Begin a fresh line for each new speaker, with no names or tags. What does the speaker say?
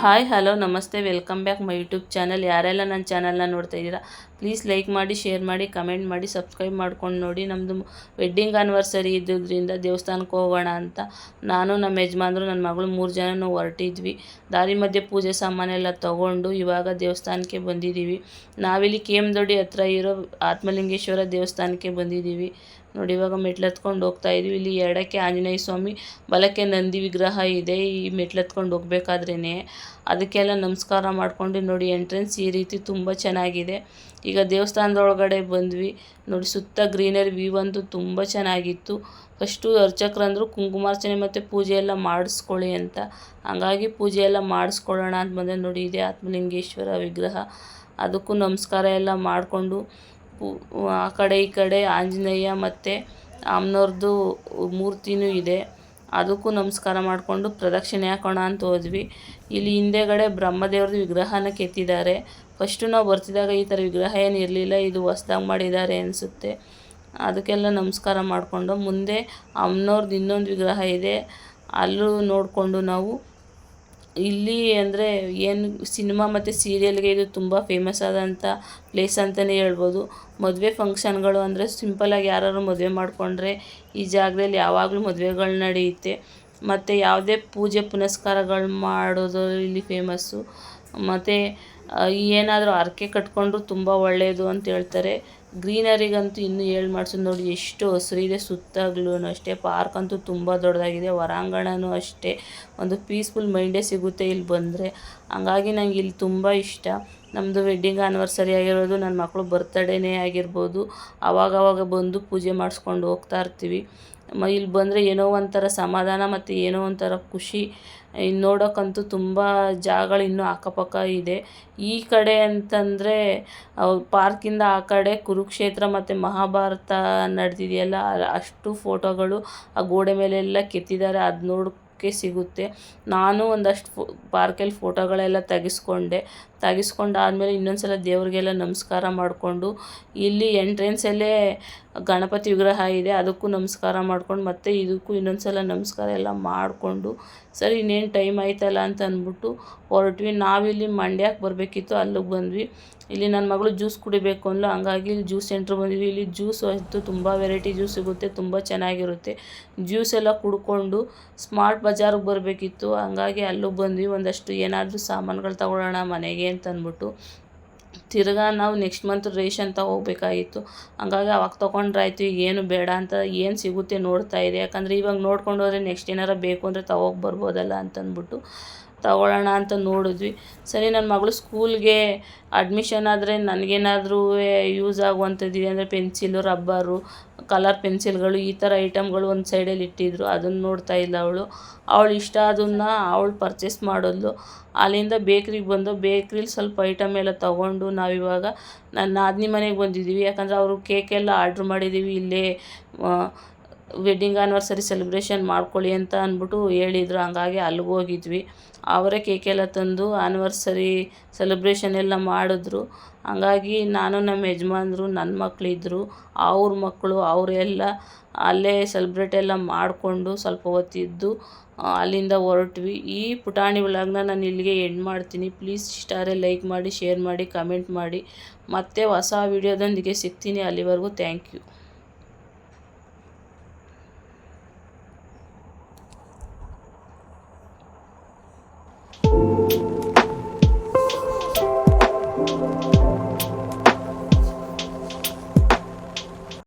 Hi hello ನಮಸ್ತೆ welcome back my YouTube channel. ಯಾರೆಲ್ಲ ನನ್ನ ಚಾನಲ್ನ ನೋಡ್ತಾ ಇದ್ದೀರಾ ಪ್ಲೀಸ್ ಲೈಕ್ ಮಾಡಿ, ಶೇರ್ ಮಾಡಿ, ಕಮೆಂಟ್ ಮಾಡಿ, ಸಬ್ಸ್ಕ್ರೈಬ್ ಮಾಡ್ಕೊಂಡು ನೋಡಿ. ನಮ್ಮದು ವೆಡ್ಡಿಂಗ್ ಆ್ಯನಿವರ್ಸರಿ ಇದ್ದಿದ್ದರಿಂದ ದೇವಸ್ಥಾನಕ್ಕೆ ಹೋಗೋಣ ಅಂತ ನಾನು, ನಮ್ಮ ಯಜಮಾನ್ರು, ನನ್ನ ಮಗಳು 3 ಜನನೂ ಹೊರಟಿದ್ವಿ. ದಾರಿ ಮಧ್ಯೆ ಪೂಜೆ ಸಾಮಾನೆಲ್ಲ ತೊಗೊಂಡು ಇವಾಗ ದೇವಸ್ಥಾನಕ್ಕೆ ಬಂದಿದ್ದೀವಿ. ನಾವಿಲ್ಲಿ ಕೇಮದೊಡ್ಡಿ ಹತ್ರ ಇರೋ ಆತ್ಮಲಿಂಗೇಶ್ವರ ದೇವಸ್ಥಾನಕ್ಕೆ ಬಂದಿದ್ದೀವಿ. ನೋಡಿ, ಇವಾಗ ಮೆಟ್ಲು ಹತ್ಕೊಂಡು ಹೋಗ್ತಾ ಇದ್ದೀವಿ. ಇಲ್ಲಿ ಎಡಕ್ಕೆ ಆಂಜನೇಯ ಸ್ವಾಮಿ, ಬಲಕ್ಕೆ ನಂದಿ ವಿಗ್ರಹ ಇದೆ. ಈ ಮೆಟ್ಲು ಹತ್ಕೊಂಡು ಹೋಗ್ಬೇಕಾದ್ರೇ ಅದಕ್ಕೆಲ್ಲ ನಮಸ್ಕಾರ ಮಾಡ್ಕೊಂಡು ನೋಡಿ, ಎಂಟ್ರೆನ್ಸ್ ಈ ರೀತಿ ತುಂಬ ಚೆನ್ನಾಗಿದೆ. ಈಗ ದೇವಸ್ಥಾನದೊಳಗಡೆ ಬಂದ್ವಿ. ನೋಡಿ, ಸುತ್ತ ಗ್ರೀನರಿ ವ್ಯೂ ಅಂತೂ ತುಂಬ ಚೆನ್ನಾಗಿತ್ತು. ಫಸ್ಟು ಅರ್ಚಕ್ರಂದರು ಕುಂಕುಮಾರ್ಚನೆ ಮತ್ತು ಪೂಜೆ ಎಲ್ಲ ಮಾಡಿಸ್ಕೊಳ್ಳಿ ಅಂತ. ಹಂಗಾಗಿ ಪೂಜೆ ಎಲ್ಲ ಮಾಡಿಸ್ಕೊಳ್ಳೋಣ ಅಂತ ಬಂದೆ. ನೋಡಿ, ಇದೆ ಆತ್ಮಲಿಂಗೇಶ್ವರ ವಿಗ್ರಹ. ಅದಕ್ಕೂ ನಮಸ್ಕಾರ ಎಲ್ಲ ಮಾಡಿಕೊಂಡು ಆ ಕಡೆ ಈ ಕಡೆ ಆಂಜನೇಯ ಮತ್ತು ಅಮ್ಮನವ್ರದ್ದು ಮೂರ್ತಿನೂ ಇದೆ, ಅದಕ್ಕೂ ನಮಸ್ಕಾರ ಮಾಡಿಕೊಂಡು ಪ್ರದಕ್ಷಿಣೆ ಹಾಕೋಣ ಅಂತ ಹೋದ್ವಿ. ಇಲ್ಲಿ ಹಿಂದೆಗಡೆ ಬ್ರಹ್ಮದೇವ್ರದ್ದು ವಿಗ್ರಹನ ಕೆತ್ತಿದ್ದಾರೆ. ಫಸ್ಟು ನಾವು ಬರ್ತಿದ್ದಾಗ ಈ ಥರ ವಿಗ್ರಹ ಏನು ಇರಲಿಲ್ಲ, ಇದು ಹೊಸ್ದಾಗಿ ಮಾಡಿದ್ದಾರೆ ಅನಿಸುತ್ತೆ. ಅದಕ್ಕೆಲ್ಲ ನಮಸ್ಕಾರ ಮಾಡಿಕೊಂಡು ಮುಂದೆ ಅಮ್ಮನವ್ರದ್ದು ಇನ್ನೊಂದು ವಿಗ್ರಹ ಇದೆ, ಅಲ್ಲೂ ನೋಡಿಕೊಂಡು ನಾವು ಇಲ್ಲಿ ಅಂದರೆ ಏನು ಸಿನಿಮಾ ಮತ್ತು ಸೀರಿಯಲ್ಗೆ ಇದು ತುಂಬ ಫೇಮಸ್ ಆದಂಥ ಪ್ಲೇಸ್ ಅಂತಲೇ ಹೇಳ್ಬೋದು. ಮದುವೆ ಫಂಕ್ಷನ್ಗಳು ಅಂದರೆ ಸಿಂಪಲಾಗಿ ಯಾರಾದ್ರು ಮದುವೆ ಮಾಡಿಕೊಂಡ್ರೆ ಈ ಜಾಗದಲ್ಲಿ ಯಾವಾಗಲೂ ಮದುವೆಗಳು ನಡೆಯುತ್ತೆ. ಮತ್ತು ಯಾವುದೇ ಪೂಜೆ ಪುನಸ್ಕಾರಗಳು ಮಾಡೋದು ಇಲ್ಲಿ ಫೇಮಸ್ಸು. ಮತ್ತು ಏನಾದರೂ ಹರಕೆ ಕಟ್ಕೊಂಡ್ರು ತುಂಬ ಒಳ್ಳೆಯದು ಅಂತ ಹೇಳ್ತಾರೆ. ಗ್ರೀನರಿಗಂತೂ ಇನ್ನೂ ಹೇಳಿ ಮಾಡಿಸೋದು. ನೋಡಿ, ಎಷ್ಟು ಹಸಿರಿದೆ ಸುತ್ತಾಗ್ಲೂ ಅಷ್ಟೇ. ಪಾರ್ಕ್ ಅಂತೂ ತುಂಬ ದೊಡ್ಡದಾಗಿದೆ, ಹೊರಾಂಗಣನೂ ಅಷ್ಟೇ. ಒಂದು ಪೀಸ್ಫುಲ್ ಮೈಂಡೇ ಸಿಗುತ್ತೆ ಇಲ್ಲಿ ಬಂದರೆ. ಹಂಗಾಗಿ ನಂಗೆ ಇಲ್ಲಿ ತುಂಬ ಇಷ್ಟ. ನಮ್ಮದು ವೆಡ್ಡಿಂಗ್ ಆ್ಯನಿವರ್ಸರಿ ಆಗಿರೋದು, ನನ್ನ ಮಕ್ಕಳು ಬರ್ತಡೇನೇ ಆಗಿರ್ಬೋದು, ಆವಾಗವಾಗ ಬಂದು ಪೂಜೆ ಮಾಡಿಸ್ಕೊಂಡು ಹೋಗ್ತಾ ಇರ್ತೀವಿ. ಇಲ್ಲಿ ಬಂದರೆ ಏನೋ ಒಂಥರ ಸಮಾಧಾನ ಮತ್ತು ಏನೋ ಒಂಥರ ಖುಷಿ. ಇನ್ನು ನೋಡೋಕ್ಕಂತೂ ತುಂಬ ಜಾಗಗಳು ಇನ್ನೂ ಅಕ್ಕಪಕ್ಕ ಇದೆ. ಈ ಕಡೆ ಅಂತಂದರೆ ಪಾರ್ಕಿಂದ ಆ ಕಡೆ ಕುರುಕ್ಷೇತ್ರ ಮತ್ತು ಮಹಾಭಾರತ ನಡೆದಿದೆಯಲ್ಲ, ಅಷ್ಟು ಫೋಟೋಗಳು ಆ ಗೋಡೆ ಮೇಲೆಲ್ಲ ಕೆತ್ತಿದ್ದಾರೆ, ಅದು ನೋಡೋಕ್ಕೆ ಸಿಗುತ್ತೆ. ನಾನು ಒಂದಷ್ಟು ಪಾರ್ಕಲ್ಲಿ ಫೋಟೋಗಳೆಲ್ಲ ತೆಗೆಸ್ಕೊಂಡಾದಮೇಲೆ ಇನ್ನೊಂದು ಸಲ ದೇವ್ರಿಗೆಲ್ಲ ನಮಸ್ಕಾರ ಮಾಡಿಕೊಂಡು ಇಲ್ಲಿ ಎಂಟ್ರೆನ್ಸಲ್ಲೇ ಗಣಪತಿ ವಿಗ್ರಹ ಇದೆ, ಅದಕ್ಕೂ ನಮಸ್ಕಾರ ಮಾಡ್ಕೊಂಡು ಮತ್ತು ಇದಕ್ಕೂ ಇನ್ನೊಂದು ಸಲ ನಮಸ್ಕಾರ ಎಲ್ಲ ಮಾಡಿಕೊಂಡು ಸರಿ ಇನ್ನೇನು ಟೈಮ್ ಆಯ್ತಲ್ಲ ಅಂತ ಅಂದ್ಬಿಟ್ಟು ಹೊರಟ್ವಿ. ನಾವಿಲ್ಲಿ ಮಂಡ್ಯಕ್ಕೆ ಬರಬೇಕಿತ್ತು, ಅಲ್ಲಿಗೆ ಬಂದ್ವಿ. ಇಲ್ಲಿ ನನ್ನ ಮಗಳು ಜ್ಯೂಸ್ ಕುಡಿಬೇಕು ಅಂದ್ಲು, ಹಂಗಾಗಿ ಇಲ್ಲಿ ಜ್ಯೂಸ್ ಸೆಂಟ್ರ್ ಬಂದ್ವಿ. ಇಲ್ಲಿ ಜ್ಯೂಸು ಅಂತೂ ತುಂಬ ವೆರೈಟಿ ಜ್ಯೂಸ್ ಸಿಗುತ್ತೆ, ತುಂಬ ಚೆನ್ನಾಗಿರುತ್ತೆ. ಜ್ಯೂಸ್ ಎಲ್ಲ ಕುಡ್ಕೊಂಡು ಸ್ಮಾರ್ಟ್ ಬಜಾರಿಗೆ ಬರಬೇಕಿತ್ತು, ಹಂಗಾಗಿ ಅಲ್ಲಿಗೆ ಬಂದ್ವಿ. ಒಂದಷ್ಟು ಏನಾದರೂ ಸಾಮಾನುಗಳು ತಗೊಳ್ಳೋಣ ಮನೆಗೆ ಅಂತ ಅಂದ್ಬಿಟ್ಟು. ತಿರ್ಗಾ ನಾವು ನೆಕ್ಸ್ಟ್ ಮಂತ್ ರೇಷನ್ ಹೋಗ್ಬೇಕಾಗಿತ್ತು, ಹಂಗಾಗಿ ಅವಾಗ ತೊಗೊಂಡ್ರಾಯ್ತು. ಈಗ ಏನು ಬೇಡ ಅಂತ ಏನು ಸಿಗುತ್ತೆ ನೋಡ್ತಾ ಇದೆ. ಯಾಕಂದರೆ ಇವಾಗ ನೋಡ್ಕೊಂಡು ಹೋದರೆ ನೆಕ್ಸ್ಟ್ ಏನಾರು ಬೇಕು ಅಂದರೆ ಬರ್ಬೋದಲ್ಲ ಅಂತಂದ್ಬಿಟ್ಟು ತಗೊಳ್ಳೋಣ ಅಂತ ನೋಡಿದ್ವಿ. ಸರಿ, ನನ್ನ ಮಗಳು ಸ್ಕೂಲ್ಗೆ ಅಡ್ಮಿಷನ್ ಆದರೆ ನನಗೇನಾದ್ರೂ ಯೂಸ್ ಆಗುವಂಥದ್ದು ಅಂದರೆ ಪೆನ್ಸಿಲು, ರಬ್ಬರು, ಕಲರ್ ಪೆನ್ಸಿಲ್ಗಳು, ಈ ಥರ ಐಟಮ್ಗಳು ಒಂದು ಸೈಡಲ್ಲಿ ಇಟ್ಟಿದ್ರು. ಅದನ್ನು ನೋಡ್ತಾ ಇಲ್ಲ ಅವಳು ಇಷ್ಟ ಅದನ್ನು ಅವಳು ಪರ್ಚೇಸ್ ಮಾಡಿದ್ಲು. ಅಲ್ಲಿಂದ ಬೇಕ್ರಿಗೆ ಬಂದು ಬೇಕ್ರಿಲಿ ಸ್ವಲ್ಪ ಐಟಮ್ ಎಲ್ಲ ತೊಗೊಂಡು ನಾವಿವಾಗ ನನ್ನ ನಾದಿನಿ ಮನೆಗೆ ಬಂದಿದ್ದೀವಿ. ಯಾಕಂದರೆ ಅವರು ಕೇಕೆಲ್ಲ ಆರ್ಡ್ರ್ ಮಾಡಿದ್ದೀವಿ, ಇಲ್ಲೇ ವೆಡ್ಡಿಂಗ್ ಆ್ಯನಿವರ್ಸರಿ ಸೆಲೆಬ್ರೇಷನ್ ಮಾಡ್ಕೊಳ್ಳಿ ಅಂತ ಅಂದ್ಬಿಟ್ಟು ಹೇಳಿದರು. ಹಂಗಾಗಿ ಅಲ್ಲಿಗೆ ಹೋಗಿದ್ವಿ. ಅವರೇ ಕೇಕೆಲ್ಲ ತಂದು ಆ್ಯನಿವರ್ಸರಿ ಸೆಲೆಬ್ರೇಷನ್ ಎಲ್ಲ ಮಾಡಿದ್ರು. ಹಂಗಾಗಿ ನಾನು, ನಮ್ಮ ಯಜಮಾನ್ರು, ನನ್ನ ಮಕ್ಕಳಿದ್ರು, ಅವ್ರ ಮಕ್ಕಳು, ಅವರೆಲ್ಲ ಅಲ್ಲೇ ಸೆಲೆಬ್ರೇಟ್ ಎಲ್ಲ ಮಾಡಿಕೊಂಡು ಸ್ವಲ್ಪ ಹೊತ್ತಿದ್ದು ಅಲ್ಲಿಂದ ಹೊರಟ್ವಿ. ಈ ಪುಟಾಣಿ ವ್ಲಾಗ್ನ ನಾನು ಇಲ್ಲಿಗೆ ಎಂಡ್ ಮಾಡ್ತೀನಿ. ಪ್ಲೀಸ್ ಇಷ್ಟ ಆದರೆ ಲೈಕ್ ಮಾಡಿ, ಶೇರ್ ಮಾಡಿ, ಕಮೆಂಟ್ ಮಾಡಿ. ಮತ್ತೆ ಹೊಸ ವಿಡಿಯೋದೊಂದಿಗೆ ಸಿಗ್ತೀನಿ. ಅಲ್ಲಿವರೆಗೂ ಥ್ಯಾಂಕ್ ಯು.